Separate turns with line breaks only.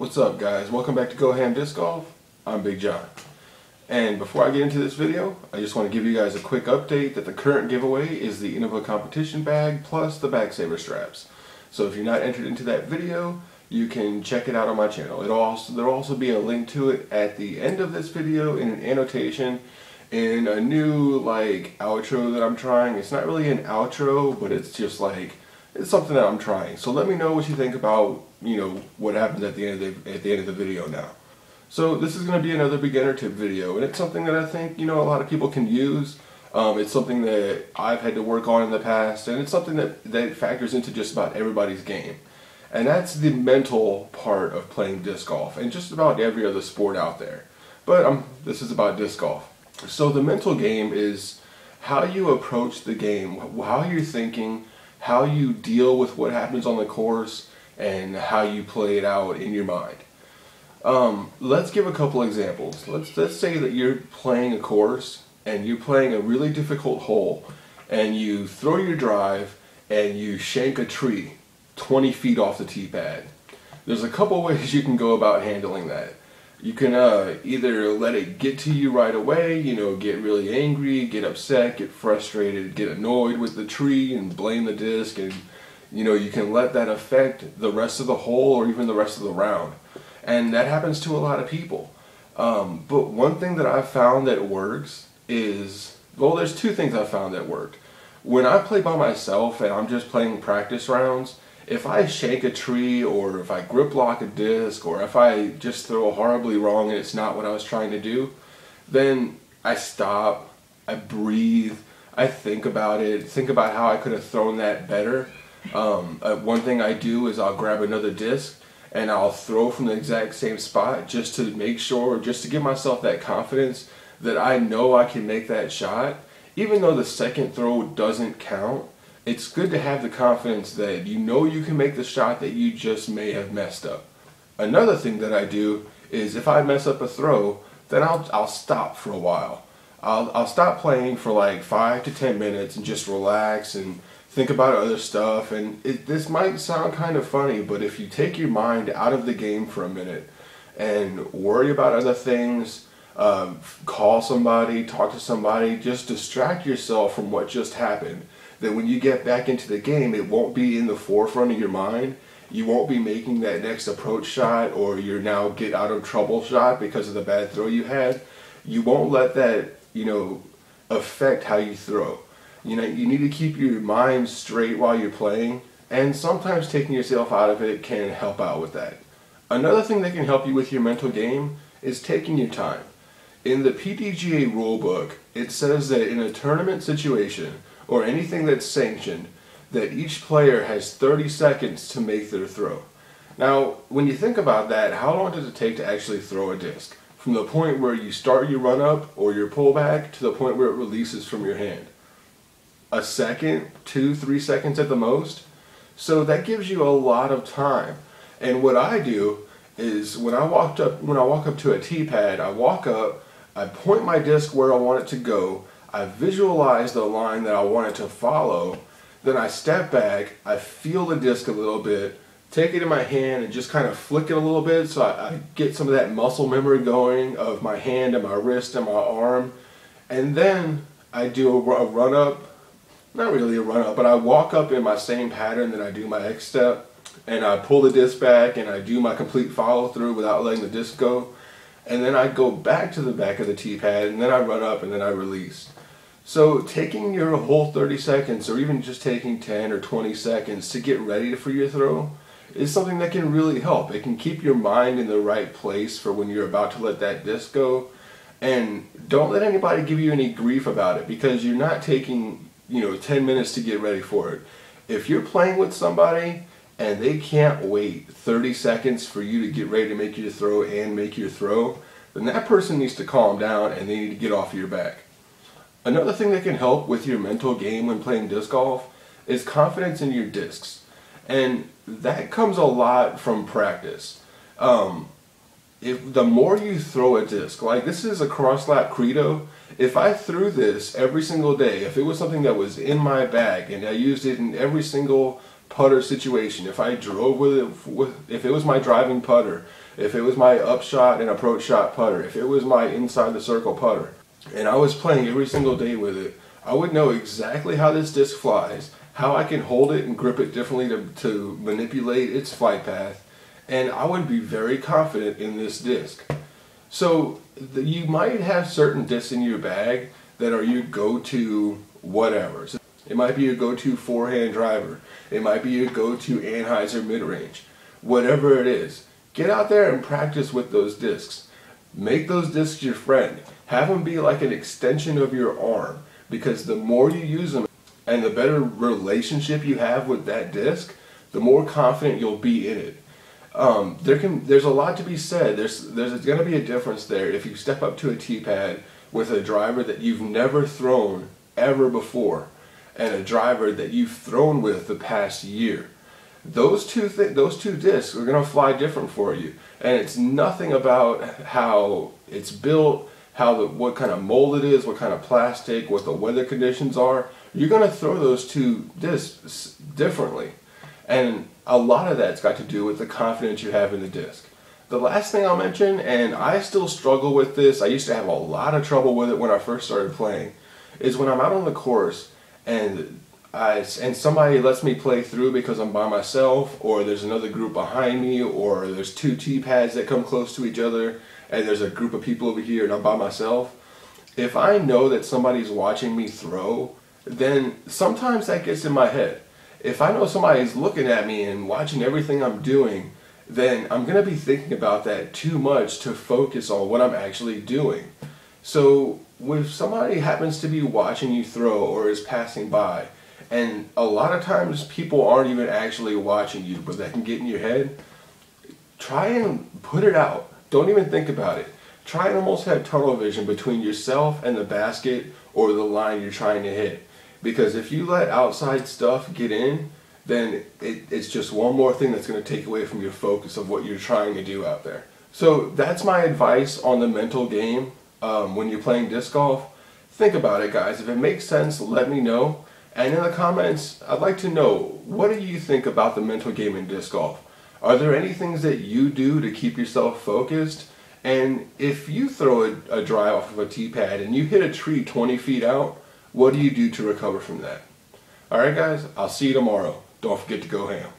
What's up, guys? Welcome back to GoHamDiscGolf. I'm Big John. And before I get into this video, I just want to give you guys a quick update that the current giveaway is the Innova competition bag plus the bag saver straps. So if you're not entered into that video, you can check it out on my channel. There'll also be a link to it at the end of this video in an annotation in a new outro that I'm trying. It's not really an outro, but it's just it's something that I'm trying. So let me know what you think about, what happens at the end of the video now. So this is going to be another beginner tip video, and it's something that I think, a lot of people can use. It's something that I've had to work on in the past, and it's something that factors into just about everybody's game. And that's the mental part of playing disc golf, and just about every other sport out there. But this is about disc golf. So the mental game is how you approach the game, how you're thinking, how you deal with what happens on the course, and how you play it out in your mind. Let's give a couple examples. Let's say that you're playing a course and you're playing a really difficult hole, and you throw your drive and you shank a tree 20 feet off the tee pad. There's a couple ways you can go about handling that. You can either let it get to you right away, get really angry, get upset, get frustrated, get annoyed with the tree and blame the disc, and you can let that affect the rest of the hole or even the rest of the round. And that happens to a lot of people. But one thing that I've found that works is, well, there's two things I've found that worked. When I play by myself and I'm just playing practice rounds, if I shake a tree, or if I grip lock a disc, or if I just throw horribly wrong and it's not what I was trying to do, then I stop, I breathe, I think about it, think about how I could have thrown that better. One thing I do is I'll grab another disc and I'll throw from the exact same spot just to make sure, just to give myself that confidence that I know I can make that shot. Even though the second throw doesn't count, it's good to have the confidence that you can make the shot that you just may have messed up. Another thing that I do is if I mess up a throw, then I'll stop for a while. I'll stop playing for 5 to 10 minutes and just relax and think about other stuff. And this might sound kind of funny, but if you take your mind out of the game for a minute and worry about other things, call somebody, talk to somebody, just distract yourself from what just happened, that when you get back into the game, it won't be in the forefront of your mind. You won't be making that next approach shot or your now get out of trouble shot because of the bad throw you had. You won't let that, affect how you throw. You need to keep your mind straight while you're playing, and sometimes taking yourself out of it can help out with that. Another thing that can help you with your mental game is taking your time. In the PDGA rulebook, it says that in a tournament situation, or anything that's sanctioned, that each player has 30 seconds to make their throw. Now, when you think about that, how long does it take to actually throw a disc? From the point where you start your run-up or your pullback to the point where it releases from your hand. A second, 2-3 seconds at the most. So that gives you a lot of time. And what I do is when I walk up to a tee pad, I walk up, I point my disc where I want it to go, I visualize the line that I want it to follow, then I step back, I feel the disc a little bit, take it in my hand and just kind of flick it a little bit so I get some of that muscle memory going of my hand and my wrist and my arm. And then I do a run-up, not really a run-up, but I walk up in my same pattern that I do my X step, and I pull the disc back and I do my complete follow-through without letting the disc go. And then I go back to the back of the tee pad, and then I run up and then I release. So taking your whole 30 seconds, or even just taking 10 or 20 seconds to get ready for your throw, is something that can really help. It can keep your mind in the right place for when you're about to let that disc go. And don't let anybody give you any grief about it, because you're not taking 10 minutes to get ready for it. If you're playing with somebody and they can't wait 30 seconds for you to get ready to make your throw and make your throw, then that person needs to calm down and they need to get off your back. Another thing that can help with your mental game when playing disc golf is confidence in your discs. And that comes a lot from practice. If the more you throw a disc, this is a cross-lap credo. If I threw this every single day, if it was something that was in my bag and I used it in every single putter situation, if I drove with it, if it was my driving putter, if it was my upshot and approach shot putter, if it was my inside the circle putter, and I was playing every single day with it, I would know exactly how this disc flies, how I can hold it and grip it differently to manipulate its flight path, and I would be very confident in this disc. So you might have certain discs in your bag that are your go-to whatever. So it might be your go-to forehand driver. It might be your go-to Anheuser mid-range. Whatever it is, get out there and practice with those discs. Make those discs your friend. Have them be like an extension of your arm, because the more you use them and the better relationship you have with that disc, the more confident you'll be in it. There's a lot to be said. There's going to be a difference there if you step up to a tee pad with a driver that you've never thrown ever before and a driver that you've thrown with the past year. Those two discs are going to fly different for you, and it's nothing about how it's built, what kind of mold it is, what kind of plastic, what the weather conditions are. You're going to throw those two discs differently, and a lot of that's got to do with the confidence you have in the disc. The last thing I'll mention, and I still struggle with this, I used to have a lot of trouble with it when I first started playing, is when I'm out on the course and somebody lets me play through because I'm by myself, or there's another group behind me, or there's two tee pads that come close to each other, and there's a group of people over here and I'm by myself. If I know that somebody's watching me throw, then sometimes that gets in my head. If I know somebody's looking at me and watching everything I'm doing, then I'm going to be thinking about that too much to focus on what I'm actually doing. So if somebody happens to be watching you throw or is passing by, and a lot of times people aren't even actually watching you, but that can get in your head, try and put it out. Don't even think about it. Try and almost have tunnel vision between yourself and the basket or the line you're trying to hit. Because if you let outside stuff get in, then it's just one more thing that's going to take away from your focus of what you're trying to do out there. So that's my advice on the mental game when you're playing disc golf. Think about it, guys. If it makes sense, let me know. And in the comments, I'd like to know, what do you think about the mental game in disc golf? Are there any things that you do to keep yourself focused? And if you throw a drive off of a tee pad and you hit a tree 20 feet out, what do you do to recover from that? Alright guys, I'll see you tomorrow. Don't forget to go ham.